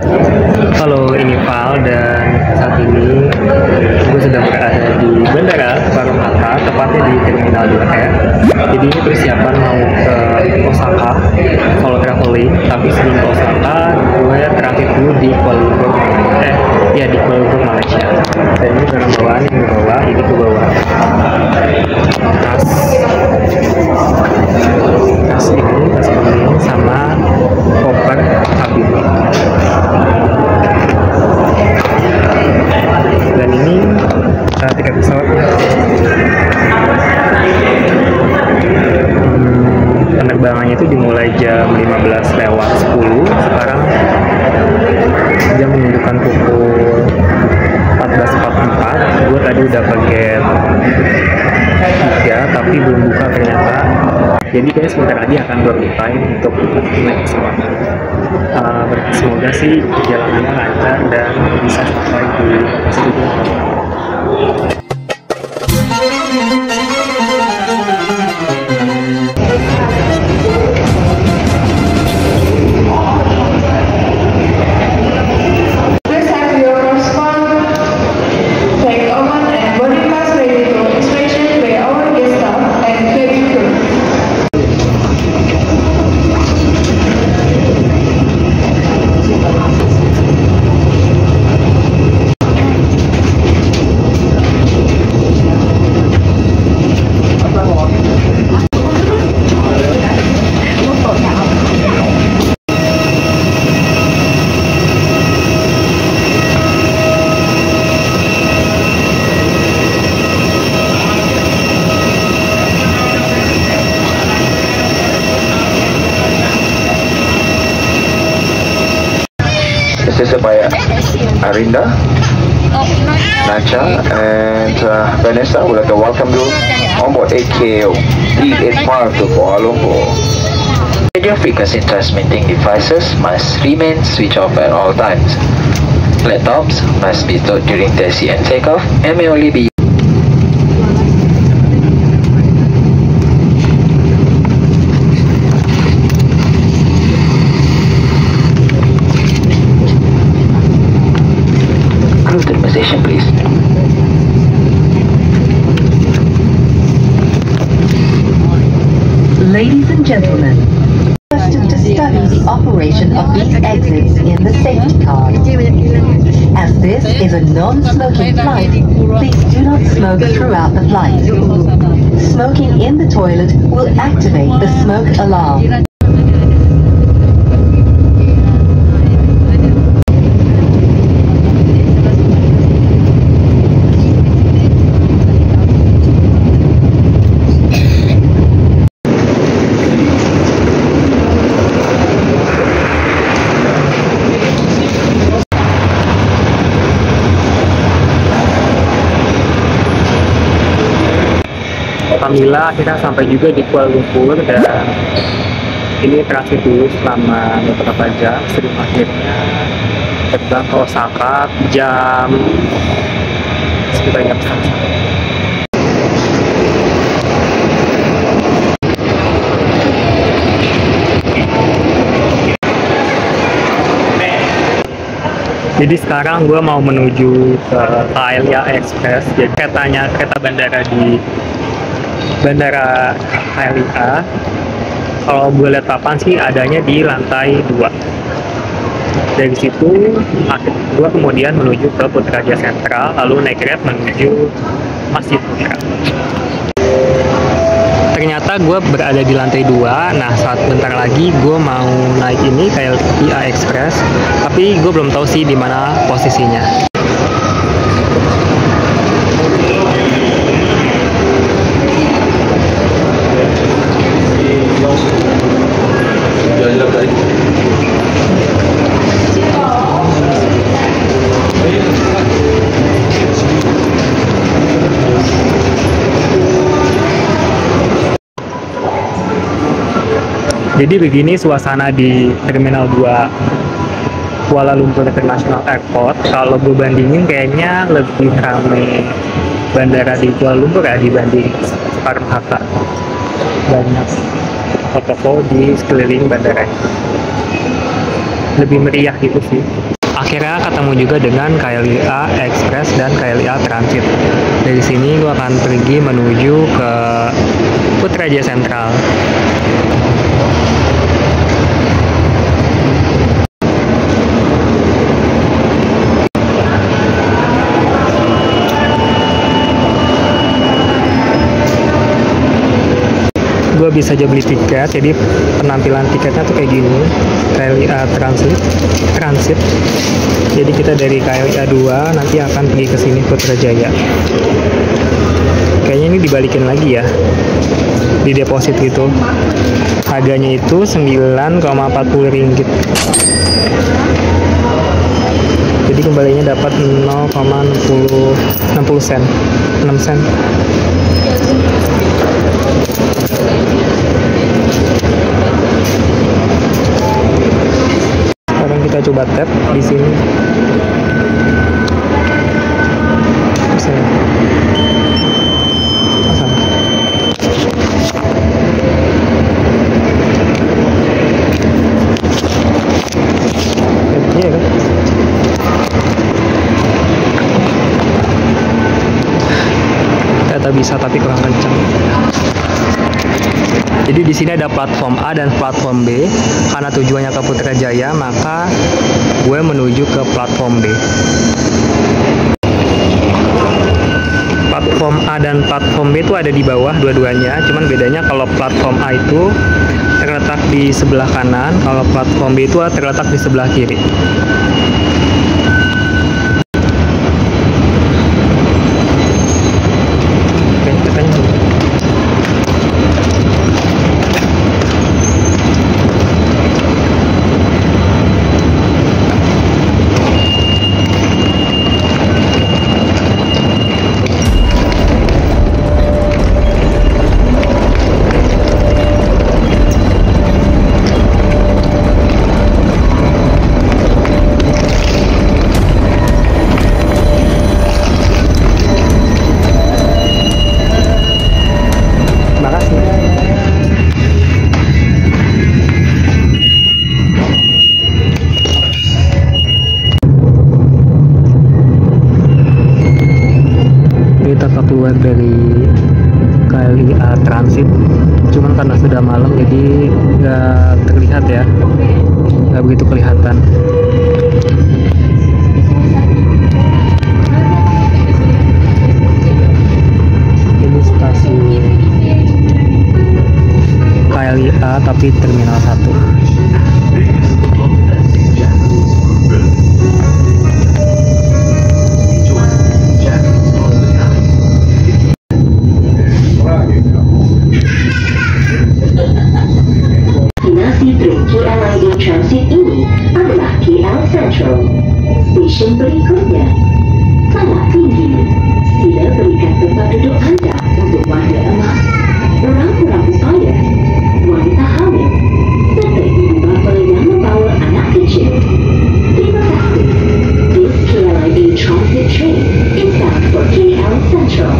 Halo, ini Val dan saat ini gue sedang berada di Bandara Soekarno-Hatta, tepatnya di Terminal 2R. Jadi ini persiapan mau ke Osaka, solo traveling, tapi sebelum ke Osaka gue transit dulu di Kuala Lumpur, di Kuala Lumpur, Malaysia. Dan ini barang bawaan yang dibawa, ini gue bawa tas ini sama koper kabin. Dan ini tiket pesawatnya. Penerbangannya itu dimulai jam 15:10. Sekarang jam menunjukkan pukul 14:44. Gue tadi udah pakai 3 tapi belum buka ternyata. Jadi kayaknya sebentar lagi akan gue bukain untuk naik pesawat. Semoga sih perjalanannya lancar dan bisa sampai di studio. This is by Arinda, Nacha, and Vanessa. Would like to welcome you on board AKO D85 to Kuala Lumpur. Radio frequency transmitting devices must remain switched off at all times. Laptops must be stowed during taxi and takeoff and may only be please. Ladies and gentlemen, to study the operation of these exits in the safety card. As this is a non-smoking flight, please do not smoke throughout the flight. Smoking in the toilet will activate the smoke alarm. Alhamdulillah kita sampai juga di Kuala Lumpur dan ini transit dulu selama beberapa jam sebelum akhirnya terbang ke Osaka jam sekitar jam 1. Jadi sekarang gue mau menuju ke KLIA Express, jadi kereta bandara di Bandara KLIA. Kalau gue lihat papan sih adanya di lantai 2. Dari situ gue kemudian menuju ke Putrajaya Sentral, lalu naik Grab menuju Masjid Putra. Ternyata gue berada di lantai 2. Nah, saat bentar lagi gue mau naik ini KLIA Express, tapi gue belum tahu sih di mana posisinya. Jadi begini suasana di Terminal 2 Kuala Lumpur International Airport. Kalau gue bandingin kayaknya lebih ramai bandara di Kuala Lumpur ya dibanding Soekarno-Hatta. Banyak toko-toko di sekeliling bandara. Lebih meriah gitu sih. akhirnya ketemu juga dengan KLIA Express dan KLIA Transit. Dari sini gue akan pergi menuju ke Putrajaya Sentral. Gue bisa aja beli tiket, jadi penampilan tiketnya tuh kayak gini. KLIA Transit. Jadi kita dari KLIA 2 nanti akan pergi ke sini Putrajaya. Kayaknya ini dibalikin lagi ya, di deposit gitu. Harganya itu 9,40 ringgit. Jadi kembalinya dapat 0,60 sen, 6 sen. Sekarang kita coba tap di sini. Bisa. Pasang. Iya kan? Ternyata bisa tapi kurang kencang. Jadi di sini ada platform A dan platform B. Karena tujuannya ke Putrajaya, maka gue menuju ke platform B. Platform A dan platform B itu ada di bawah dua-duanya. Cuman bedanya kalau platform A itu terletak di sebelah kanan, kalau platform B itu terletak di sebelah kiri. Keluar dari KLIA Transit, cuman karena sudah malam jadi nggak terlihat ya, nggak begitu kelihatan. Ini stasiun KLIA tapi terminal 1. Transit ini adalah KL Central. Stesen berikutnya, sangat tinggi. Sila berikan tempat duduk anda untuk warga emas, orang-orang upaya, wanita hamil, serta ibu bapa yang membawa anak kecil. Terima kasih. This KLIA Transit train is bound for KL Central.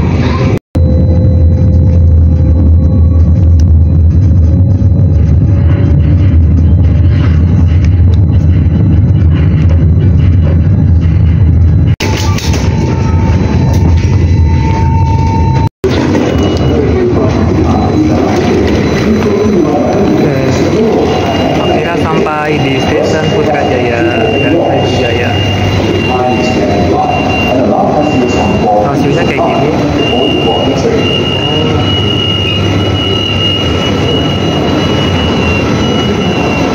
Di stasiun Putrajaya dan Sriwijaya. Stasiunnya kayak gini.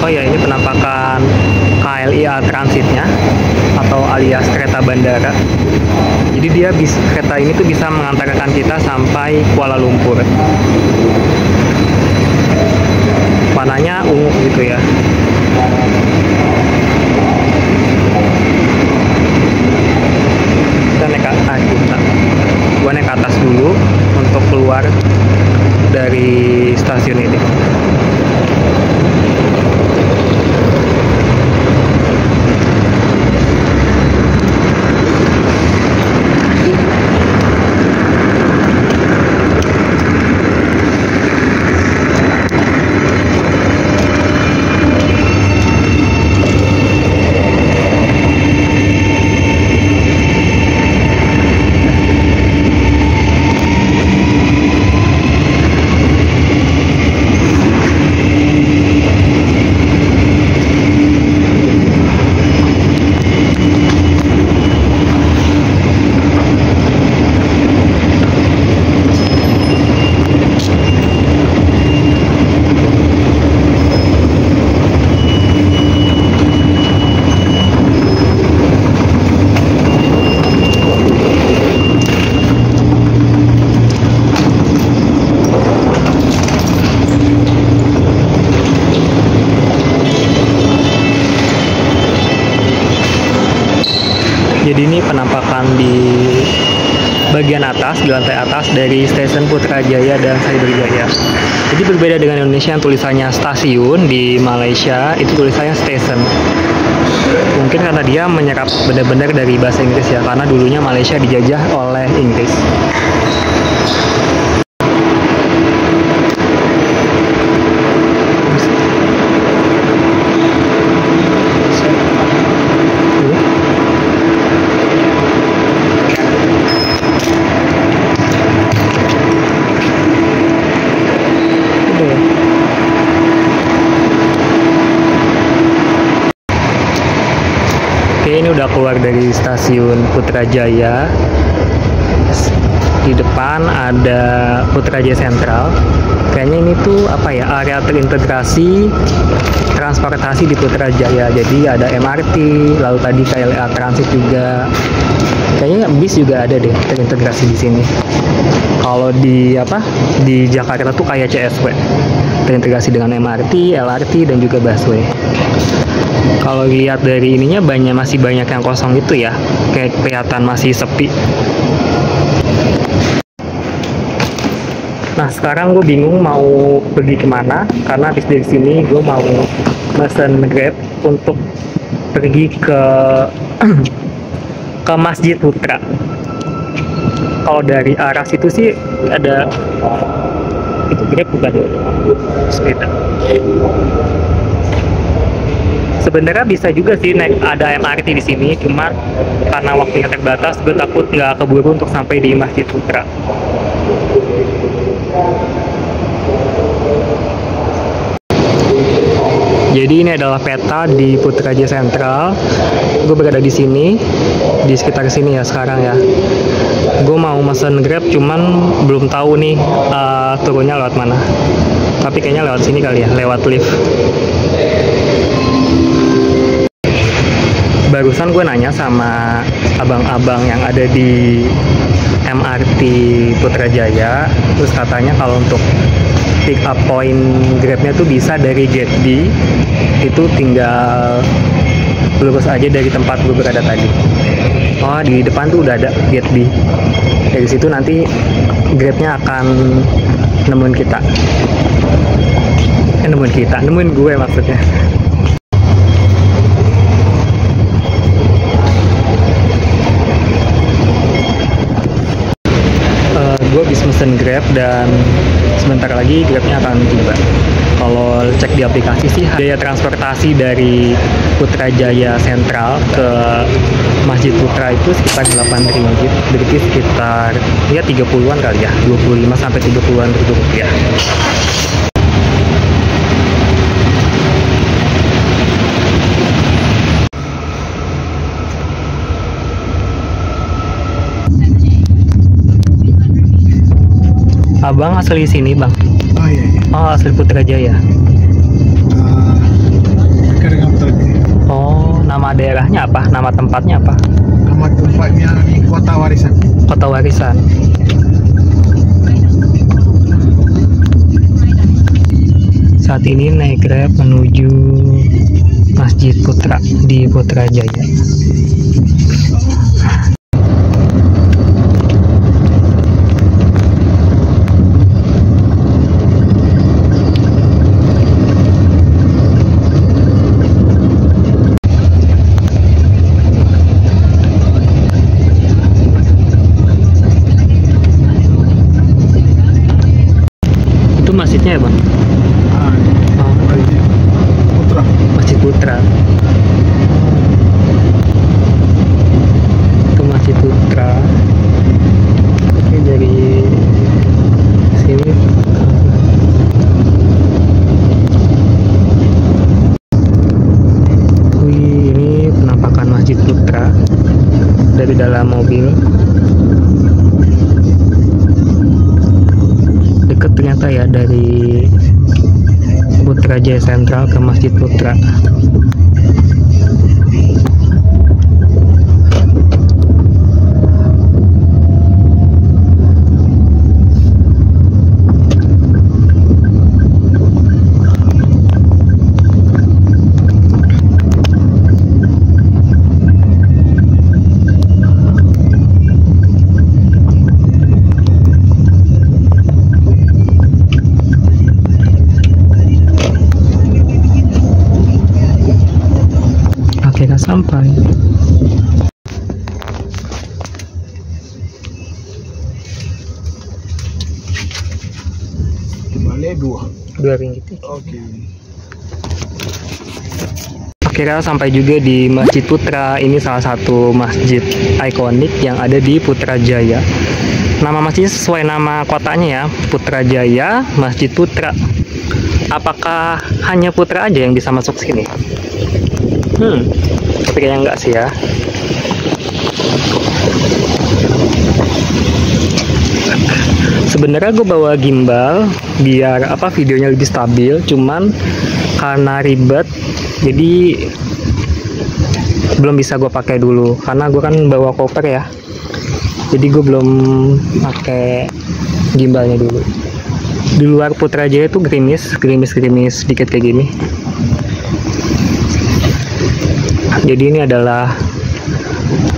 Oh ya, ini penampakan KLIA Transitnya atau alias kereta bandara. Jadi dia kereta ini tuh bisa mengantarkan kita sampai Kuala Lumpur. Warnanya ungu gitu ya. Gue naik ke atas dulu untuk keluar dari stasiun ini. Jadi ini penampakan di bagian atas, di lantai atas dari stasiun Putrajaya dan Cyberjaya. Jadi berbeda dengan Indonesia yang tulisannya stasiun, di Malaysia itu tulisannya station. Mungkin karena dia menyerap benar-benar dari bahasa Inggris ya, karena dulunya Malaysia dijajah oleh Inggris. Oke, ini udah keluar dari stasiun Putrajaya. Di depan ada Putrajaya Sentral. Kayaknya ini tuh apa ya, area terintegrasi transportasi di Putrajaya. Jadi ada MRT, lalu tadi KLA Transit juga. Kayaknya bis juga ada deh terintegrasi di sini. Kalau di Jakarta tuh kayak CSW, terintegrasi dengan MRT, LRT dan juga busway. Kalau lihat dari ininya masih banyak yang kosong gitu ya, kayak kelihatan masih sepi. Nah sekarang gue bingung mau pergi kemana, karena habis dari sini gue mau mesen Grab untuk pergi ke Masjid Putra. Kalau dari arah situ sih ada itu Grab bukan sepeda. Sebenarnya bisa juga sih naik, ada MRT di sini, cuma karena waktunya terbatas, gue takut nggak keburu untuk sampai di Masjid Putra. Jadi ini adalah peta di Putrajaya Sentral. Gue berada di sini, di sekitar sini ya sekarang ya. Gue mau mesen Grab, cuman belum tahu nih turunnya lewat mana. Tapi kayaknya lewat sini kali ya, lewat lift. Barusan gue nanya sama abang-abang yang ada di MRT Putrajaya, terus katanya kalau untuk pick up point Grabnya tuh bisa dari gate D, itu tinggal lurus aja dari tempat gue berada tadi. Oh, di depan tuh udah ada gate D. Dari situ nanti Grabnya akan nemuin kita. Nemuin gue maksudnya. Gue habis mesen Grab dan sebentar lagi Grabnya akan tiba. Kalau cek di aplikasi sih biaya transportasi dari Putrajaya Sentral ke Masjid Putra itu sekitar 8 ringgit, berarti sekitar ya 30-an kali ya, 25 sampai 30-an ribu rupiah. Abang asli sini bang? Oh iya, iya. Oh asli Putrajaya. Dengan Putrajaya. Oh, nama daerahnya apa? Nama tempatnya apa? Nama tempatnya di Kota Warisan. Kota Warisan. Saat ini naik Grab menuju Masjid Putra di Putrajaya. Masjidnya ya bang? Putra. Masjid Putra. Itu Masjid Putra. Ini dari sini. Wih, ini penampakan Masjid Putra dari dalam mobil. Deket ternyata ya dari Putrajaya Sentral ke Masjid Putra. Sudah sampai. Balik 2 ringgit. Oke. Akhirnya sampai juga di Masjid Putra. Ini salah satu masjid ikonik yang ada di Putrajaya. Nama masjidnya sesuai nama kotanya ya, Putrajaya Masjid Putra. Apakah hanya Putra aja yang bisa masuk sini? Tapi kayaknya enggak sih ya. Sebenarnya gue bawa gimbal biar videonya lebih stabil, cuman karena ribet jadi belum bisa gue pakai dulu karena gue kan bawa koper ya. Jadi gue belum pakai gimbalnya dulu. Di luar Putrajaya itu gerimis sedikit kayak gini. Jadi ini adalah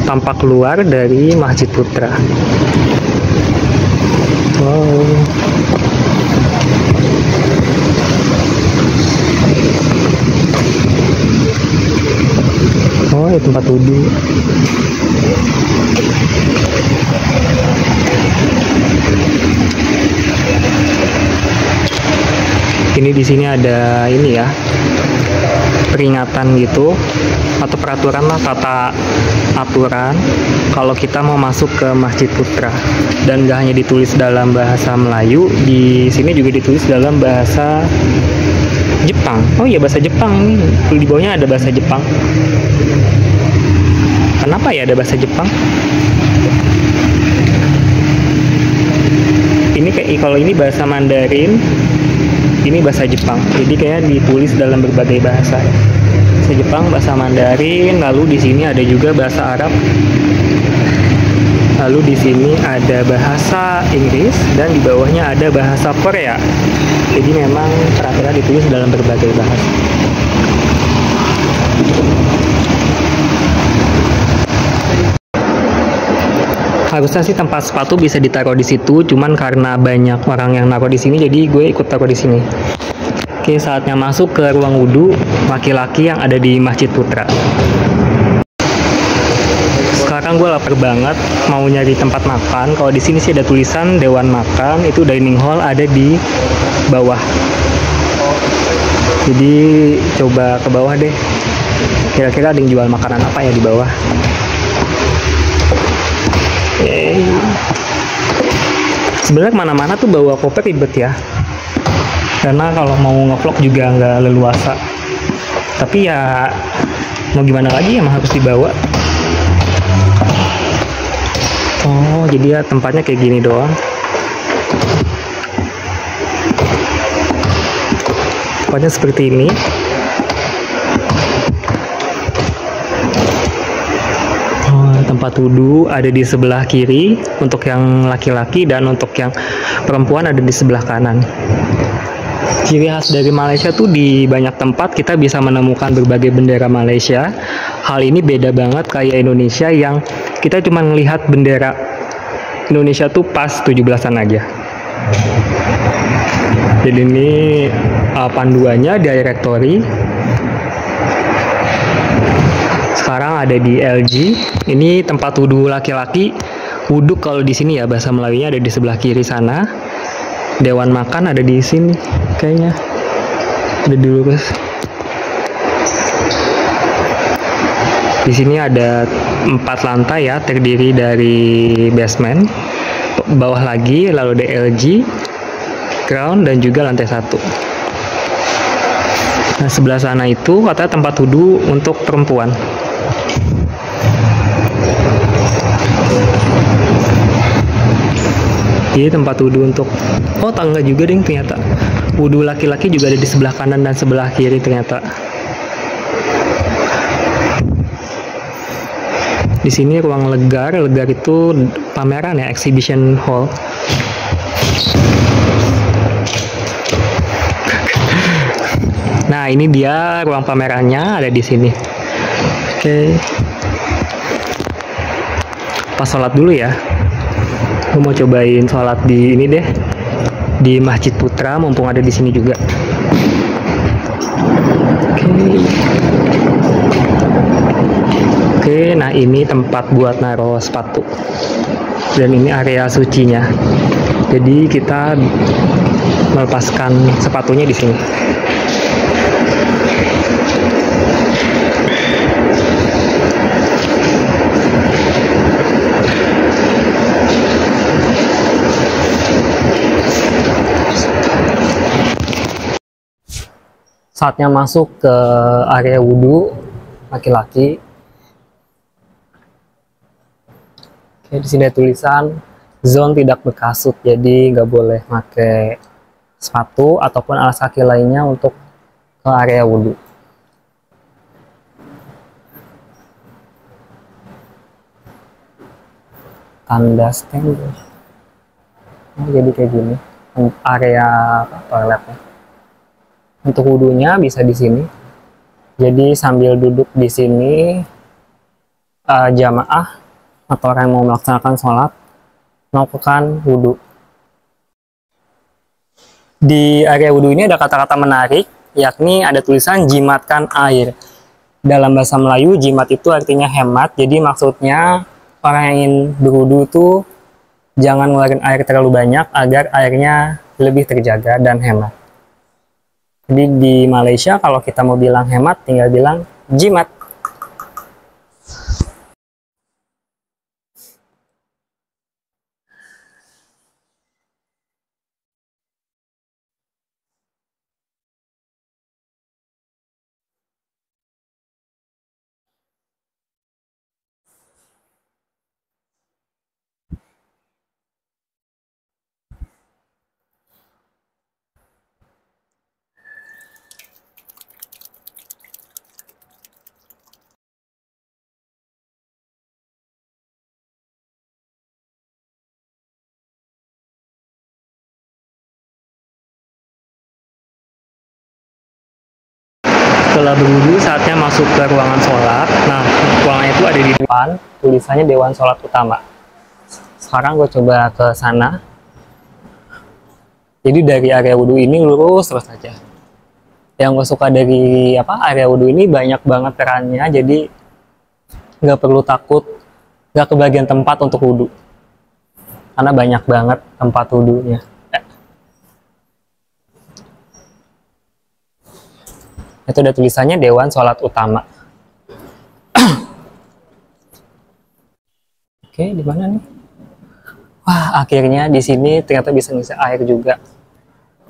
tampak luar dari Masjid Putra. Wow. Oh, ya tempat wudhu. Ini di sini ada ini ya, peringatan gitu atau peraturan lah, tata aturan kalau kita mau masuk ke Masjid Putra. Dan gak hanya ditulis dalam bahasa Melayu, di sini juga ditulis dalam bahasa Jepang. Oh iya, bahasa Jepang. Ini di bawahnya ada bahasa Jepang. Kenapa ya ada bahasa Jepang? Ini kayak kalau ini bahasa Mandarin, ini bahasa Jepang. Jadi kayak ditulis dalam berbagai bahasa. Bahasa Jepang, bahasa Mandarin, lalu di sini ada juga bahasa Arab. Lalu di sini ada bahasa Inggris dan di bawahnya ada bahasa Korea. Jadi memang peraturan ditulis dalam berbagai bahasa. Harusnya sih tempat sepatu bisa ditaruh di situ, cuman karena banyak orang yang naruh di sini, jadi gue ikut taruh di sini. Oke, saatnya masuk ke ruang wudhu laki-laki yang ada di Masjid Putra. Sekarang gue lapar banget, mau nyari tempat makan. Kalau di sini sih ada tulisan Dewan Makan, itu dining hall ada di bawah. Jadi coba ke bawah deh. Kira-kira ada yang jual makanan apa ya di bawah? Sebenarnya kemana-mana tuh bawa koper ribet ya, karena kalau mau ngevlog juga nggak leluasa. Tapi ya mau gimana lagi, emang harus dibawa. Oh, jadi ya tempatnya kayak gini doang. Tempatnya seperti ini. Tempat wudhu ada di sebelah kiri untuk yang laki-laki, dan untuk yang perempuan ada di sebelah kanan. Ciri khas dari Malaysia tuh di banyak tempat kita bisa menemukan berbagai bendera Malaysia. Hal ini beda banget kayak Indonesia yang kita cuma melihat bendera Indonesia tuh pas 17-an aja. Jadi ini panduannya directory. Sekarang ada di LG. Ini tempat wudhu laki-laki. Wudhu kalau di sini ya bahasa Melayunya ada di sebelah kiri sana. Dewan makan ada di sini kayaknya. Ada di lurus. Di sini ada 4 lantai ya, terdiri dari basement, bawah lagi, lalu ada LG, ground, dan juga lantai 1. Nah, sebelah sana itu katanya tempat wudhu untuk perempuan. Jadi tempat wudhu untuk tangga juga ding ternyata. Wudhu laki-laki juga ada di sebelah kanan dan sebelah kiri ternyata. Di sini ruang legar itu pameran ya, exhibition hall. Nah, ini dia ruang pamerannya ada di sini. Oke. Pas sholat dulu ya. Gue mau cobain sholat di ini deh, di Masjid Putra, mumpung ada di sini juga. Oke. Oke, nah ini tempat buat naruh sepatu. Dan ini area sucinya. Jadi kita melepaskan sepatunya di sini. Saatnya masuk ke area wudhu laki-laki. Oke, di sini ada tulisan zone tidak berkasut, jadi nggak boleh pakai sepatu ataupun alas kaki lainnya untuk ke area wudhu. Tanda stand, jadi kayak gini area toiletnya. Untuk wudhunya bisa di sini. Jadi sambil duduk di sini, jamaah atau orang yang mau melaksanakan sholat melakukan wudhu. Di area wudhu ini ada kata-kata menarik, yakni ada tulisan jimatkan air. Dalam bahasa Melayu, jimat itu artinya hemat. Jadi maksudnya orang yang ingin berwudhu itu jangan ngeluarin air terlalu banyak agar airnya lebih terjaga dan hemat. Jadi di Malaysia kalau kita mau bilang hemat tinggal bilang jimat. Setelah berwudu, saatnya masuk ke ruangan sholat. Nah, ruangan itu ada di depan, tulisannya Dewan Sholat Utama. Sekarang gue coba ke sana. Jadi dari area wudhu ini lurus terus saja. Yang gue suka dari area wudhu ini banyak banget perannya, jadi nggak perlu takut nggak kebagian tempat untuk wudhu. Karena banyak banget tempat wudhunya. Itu ada tulisannya Dewan Sholat Utama. Oke, di mana nih? Wah, akhirnya di sini ternyata bisa ngisi air juga.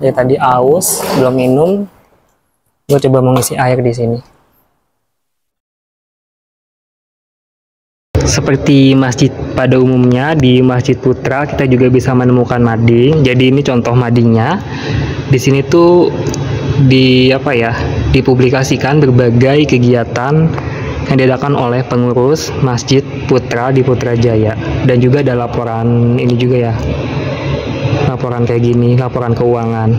Jadi tadi aus, belum minum. Gue coba mau ngisi air di sini. Seperti masjid pada umumnya, di Masjid Putra kita juga bisa menemukan mading. Jadi ini contoh madingnya. Di sini tuh dipublikasikan berbagai kegiatan yang diadakan oleh pengurus Masjid Putra di Putrajaya, dan juga ada laporan ini juga ya, laporan kayak gini, laporan keuangan.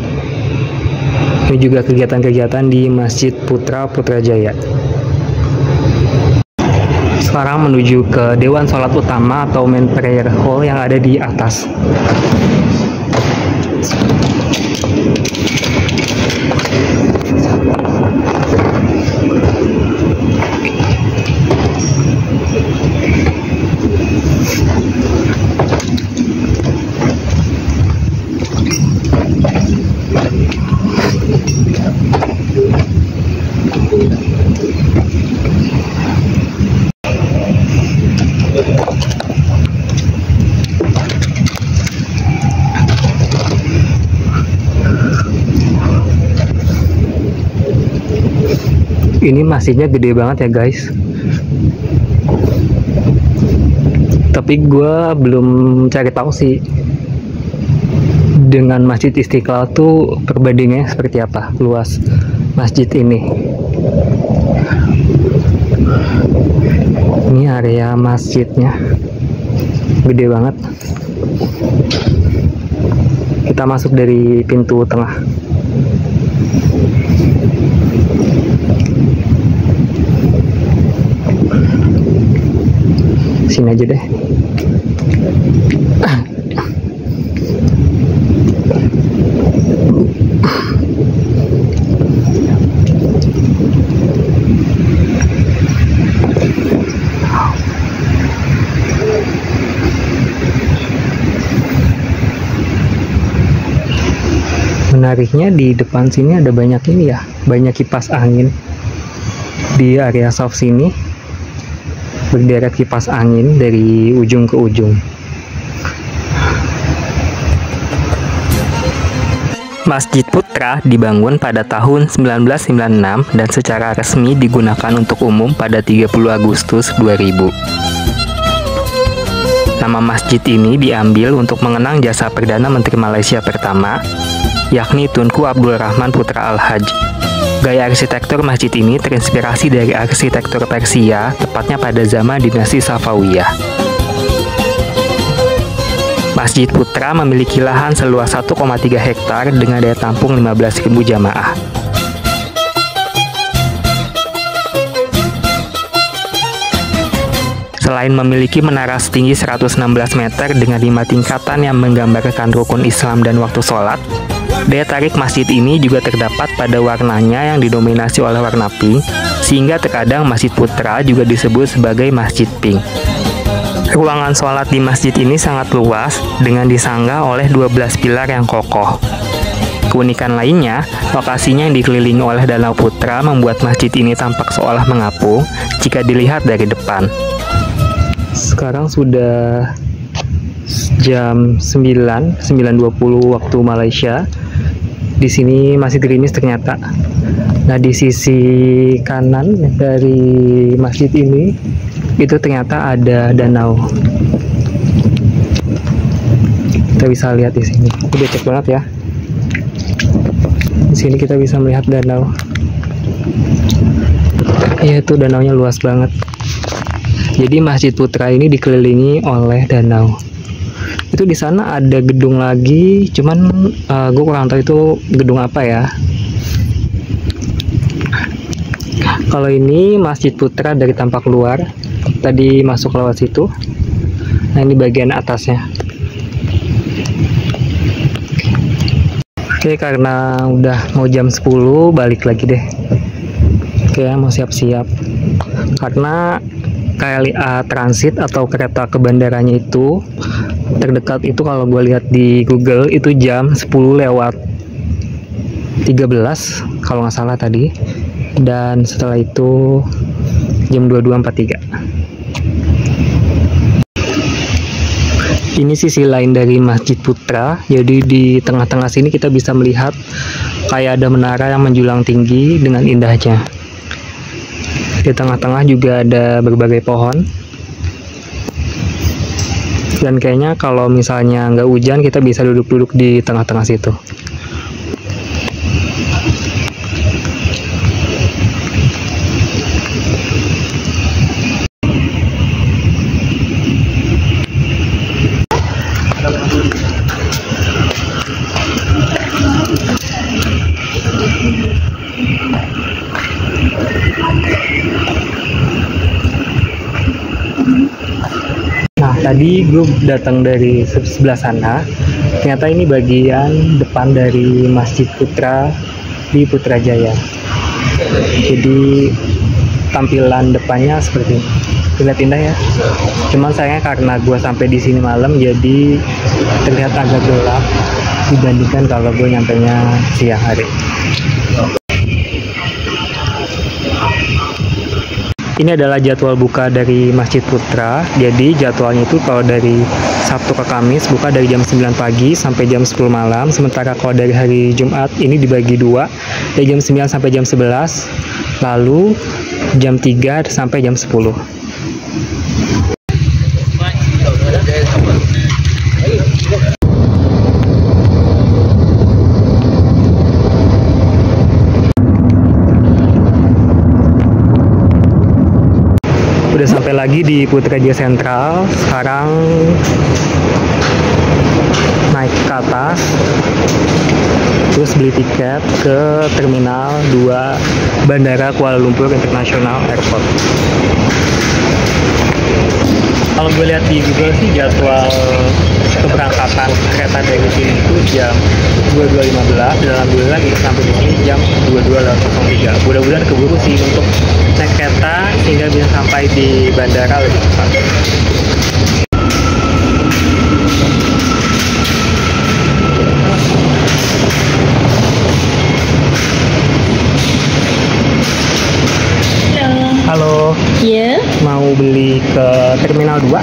Ini juga kegiatan-kegiatan di Masjid Putra Putrajaya. Sekarang menuju ke Dewan Sholat Utama atau Main Prayer Hall yang ada di atas. Ini masjidnya gede banget ya guys, tapi gue belum cari tahu sih dengan Masjid Istiqlal tuh perbandingannya seperti apa luas masjid ini. Ini area masjidnya gede banget. Kita masuk dari pintu tengah. Sini aja deh. menariknya di depan sini ada banyak ini ya, banyak kipas angin. Di area soft sini berderet kipas angin dari ujung ke ujung. Masjid Putra dibangun pada tahun 1996 dan secara resmi digunakan untuk umum pada 30 Agustus 2000. Nama masjid ini diambil untuk mengenang jasa Perdana Menteri Malaysia pertama, yakni Tunku Abdul Rahman Putra Al-Haj. Gaya arsitektur masjid ini terinspirasi dari arsitektur Persia, tepatnya pada zaman dinasti Safawiyah. Masjid Putra memiliki lahan seluas 1,3 hektar dengan daya tampung 15.000 jamaah. Selain memiliki menara setinggi 116 meter dengan 5 tingkatan yang menggambarkan rukun Islam dan waktu sholat, daya tarik masjid ini juga terdapat pada warnanya yang didominasi oleh warna pink, sehingga terkadang Masjid Putra juga disebut sebagai Masjid Pink. Ruangan sholat di masjid ini sangat luas dengan disangga oleh 12 pilar yang kokoh. Keunikan lainnya, lokasinya yang dikelilingi oleh Danau Putra membuat masjid ini tampak seolah mengapung jika dilihat dari depan. Sekarang sudah jam 9.20 waktu Malaysia. Di sini masih gerimis ternyata. Nah, di sisi kanan dari masjid ini itu ternyata ada danau. Kita bisa lihat di sini. Udah cek banget ya. Di sini kita bisa melihat danau. Iya, itu danaunya luas banget. Jadi Masjid Putra ini dikelilingi oleh danau. Itu di sana ada gedung lagi, cuman gue kurang tahu itu gedung apa ya. Kalau ini Masjid Putra dari tampak luar, tadi masuk lewat situ. Nah, ini bagian atasnya. Oke, karena udah mau jam 10, balik lagi deh. Oke, mau siap-siap. Karena KLIA Transit atau kereta ke bandaranya itu terdekat itu kalau gue lihat di Google itu jam 10:13 kalau nggak salah tadi, dan setelah itu jam 22.43. Ini sisi lain dari Masjid Putra. Jadi di tengah-tengah sini kita bisa melihat kayak ada menara yang menjulang tinggi dengan indahnya. Di tengah-tengah juga ada berbagai pohon. Dan kayaknya kalau misalnya nggak hujan, kita bisa duduk-duduk di tengah-tengah situ. Nah, tadi gue datang dari sebelah sana. Ternyata ini bagian depan dari Masjid Putra di Putrajaya. Jadi tampilan depannya seperti ini. Terlihat indah ya. Cuman sayangnya karena gue sampai di sini malam, jadi terlihat agak gelap dibandingkan kalau gue nyampainya siang hari. Ini adalah jadwal buka dari Masjid Putra. Jadi jadwalnya itu kalau dari Sabtu ke Kamis buka dari jam 9 pagi sampai jam 10 malam. Sementara kalau dari hari Jumat ini dibagi dua, dari jam 9 sampai jam 11, lalu jam 3 sampai jam 10. Udah sampai lagi di Putrajaya Sentral. Sekarang naik ke atas, terus beli tiket ke Terminal 2 Bandara Kuala Lumpur International Airport. Kalau gue lihat di Google sih jadwal keberangkatan kereta dari sini itu jam 22.15, dan alhamdulillah kita sampai di sini jam 22.03. Mudah-mudahan keburu sih untuk naik kereta sehingga bisa sampai di bandara lebih cepat. beli ke Terminal 2.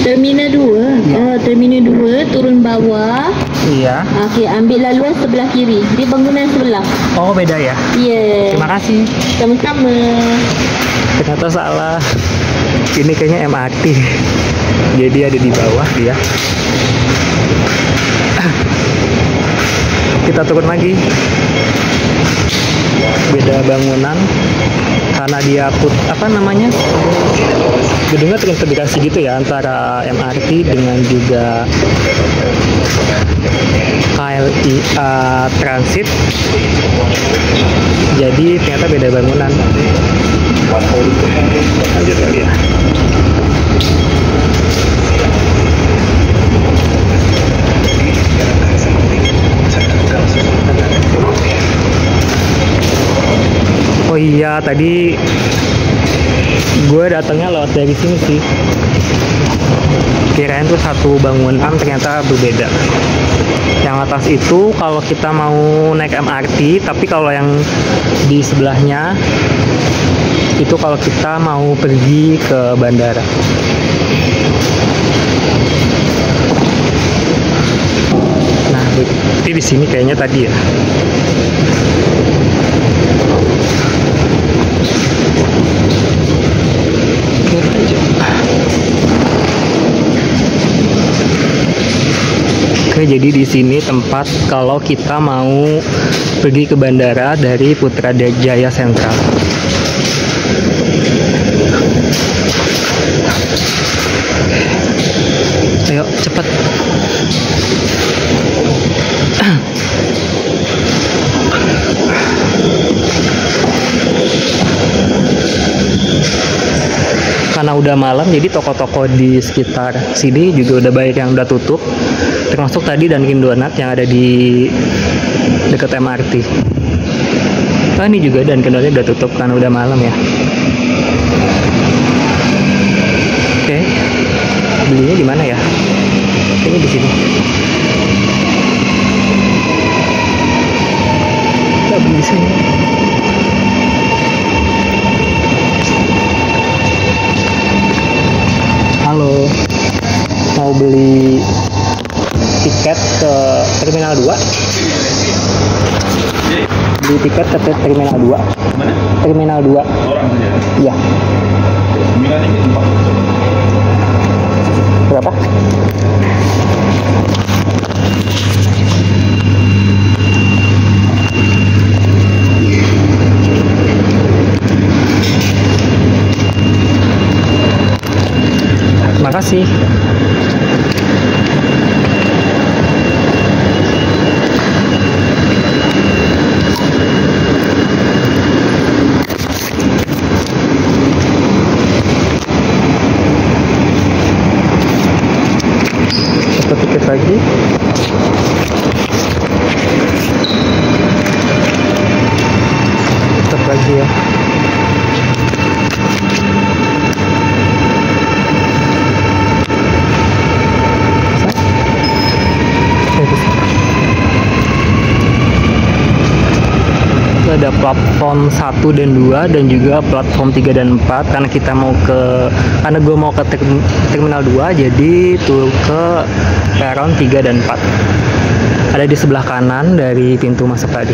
Terminal 2. Ya. Oh, Terminal 2 turun bawah. Iya. Okey, ambil laluan sebelah kiri. Di bangunan sebelah. Oh, beda ya? Ya. Terima kasih. Sama-sama. Ternyata salah. Ini kayaknya MRT. Jadi ada di bawah dia. Kita turun lagi. Beda bangunan karena dia gedungnya terintegrasi gitu ya antara MRT dengan juga KLIA Transit. Jadi ternyata beda bangunan. Lanjut lagi ya. Oh iya, tadi gue datangnya lewat dari sini sih. Kirain tuh satu bangunan, ternyata berbeda. Yang atas itu kalau kita mau naik MRT, tapi kalau yang di sebelahnya itu kalau kita mau pergi ke bandara. Nah, berarti di sini kayaknya tadi ya. Oke, jadi di sini tempat kalau kita mau pergi ke bandara dari Putrajaya Sentral. Ayo, cepat. Karena udah malam, jadi toko-toko di sekitar sini juga udah banyak yang udah tutup, termasuk tadi Dunkin Donat yang ada di dekat MRT. Nah, ini juga Dunkin Donat udah tutup karena udah malam ya. Oke, belinya di mana ya? Kayaknya di sini. Kita beli di sini. Halo, mau beli tiket ke Terminal 2? Beli tiket ke Terminal 2. Mana? Terminal 2. Orang saja. Iya. 9 ini 4. Berapa? Makasih. Satu tiket lagi. Tetap lagi ya. Ada platform 1 dan 2 dan juga platform 3 dan 4 karena gue mau ke Terminal 2, jadi tuh ke peron 3 dan 4. Ada di sebelah kanan dari pintu masuk tadi.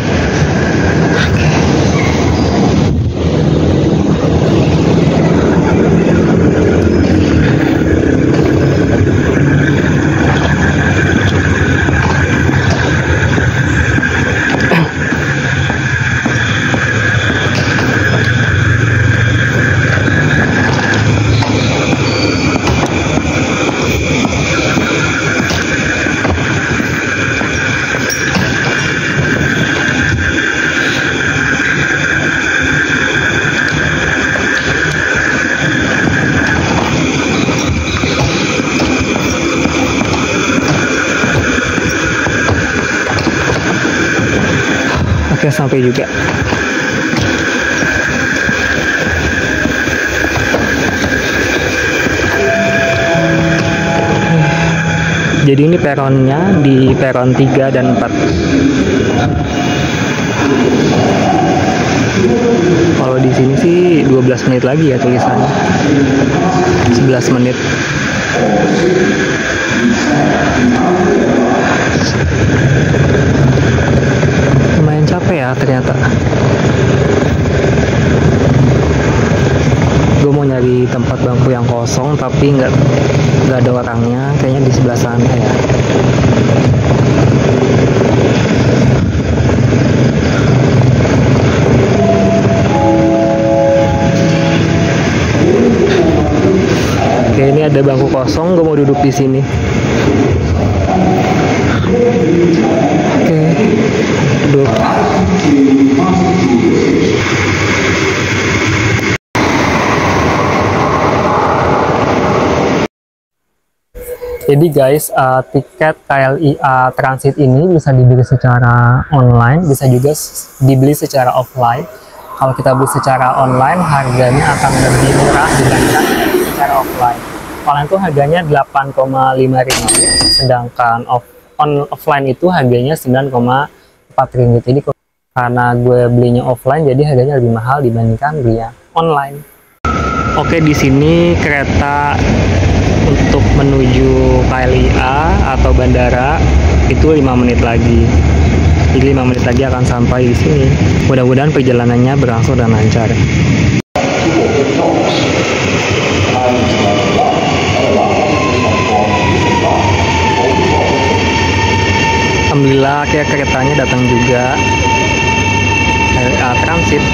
Oke, sampai juga. Jadi ini peronnya di peron 3 dan 4. Kalau kalau di sini sih 12 menit lagi ya tulisannya. 11 menit. Lumayan capek ya ternyata. Gue mau nyari tempat bangku yang kosong tapi nggak ada orangnya, kayaknya di sebelah sana ya. Oke, ini ada bangku kosong, gue mau duduk di sini. Oke, duduk. Jadi guys, tiket KLIA Transit ini bisa dibeli secara online, bisa juga dibeli secara offline. Kalau kita beli secara online, harganya akan lebih murah dibandingkan secara offline. Online itu harganya 8,5 ringgit, sedangkan offline itu harganya 9,4 ringgit. Jadi karena gue belinya offline, jadi harganya lebih mahal dibandingkan belinya online. Oke, di sini kereta untuk menuju KLIA atau bandara itu 5 menit lagi. Jadi 5 menit lagi akan sampai di sini. Mudah-mudahan perjalanannya berlangsung dan lancar. Alhamdulillah akhirnya keretanya datang juga. KLIA Transit.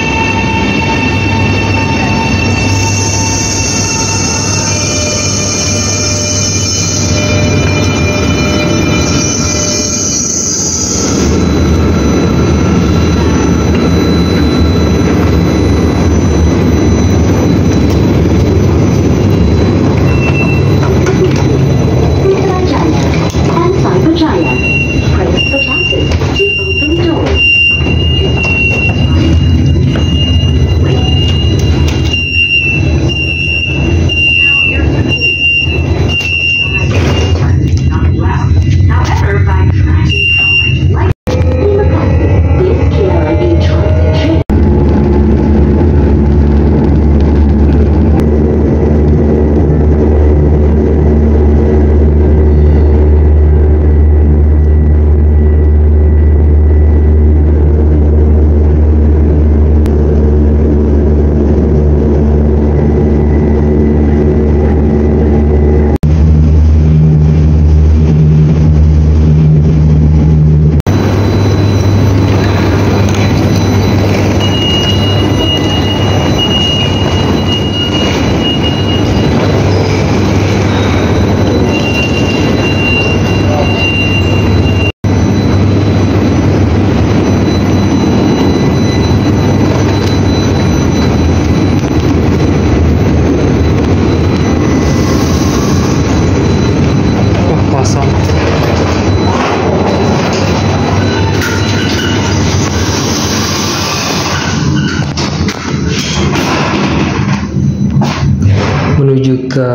Menuju ke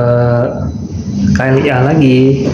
KLIA lagi.